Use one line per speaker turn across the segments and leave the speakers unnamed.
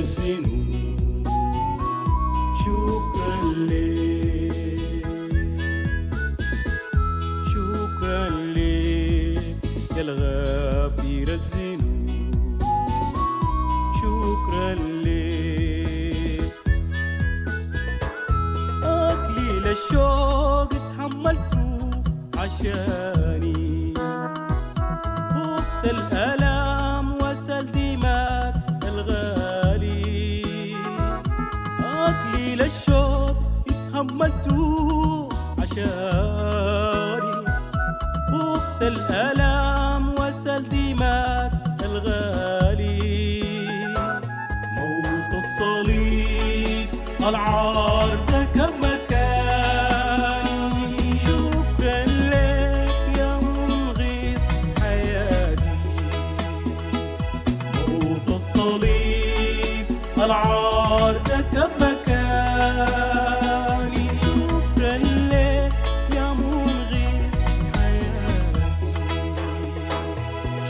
الذنوب. شكرا لك، شكرا لك يا الغافر الذنوب. شكرا لك. أقليل الشوق اتحملته عشاني، فقت الألم وسل دماء الغالي. أقليل الشوق اتحملته عشاني، فقت الألم وسل دماء الغالي. موت الصليب العار ده مكاني. شكرا لك يا منغص حياتي. موت الصليب العار ده مكاني. شكرا لك يا منغص حياتي.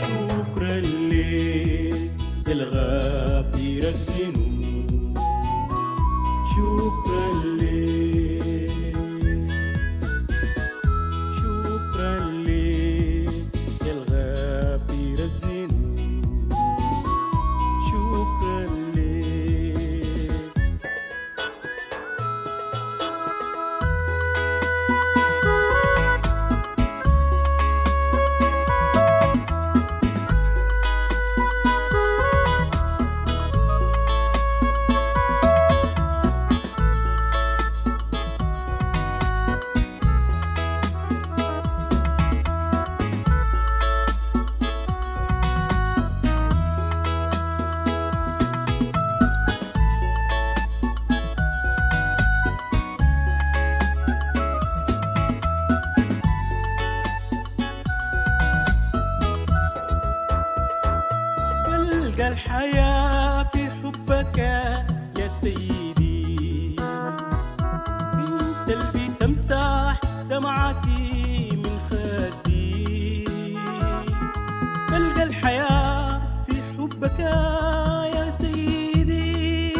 شكرا لك يا الغافر الذنوب. شكرا لك، شكرا لك يا الغافر الذنوب. شكرا لك. بلقى الحياة في حبك يا سيدي. انت اللي تمسح دمعتي من خدي. بلقى الحياة في حبك يا سيدي.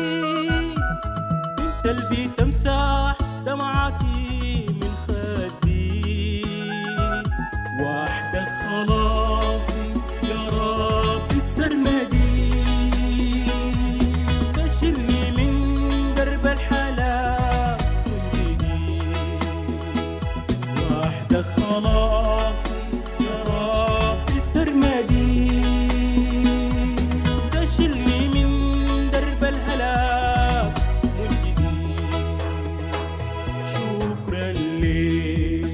انت اللي تمسح دمعتي من خدي. وحدك خلاصي يا رب السرمدي. تشيلني من درب الحلا من جديد. وحدك خلاصي يا رب السرمدي. تشيلني من درب الهلاك من جديد. شكرا لك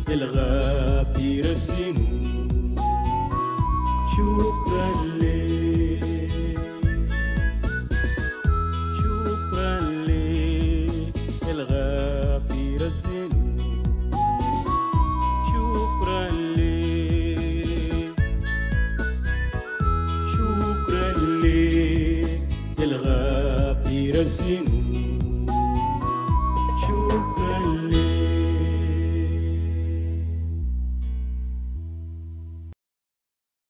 يا الغافر الذنوب. شكرا لك، شكرا لك يا الغافر الذنوب. شكرا لك، شكرا لك يا الغافر الذنوب.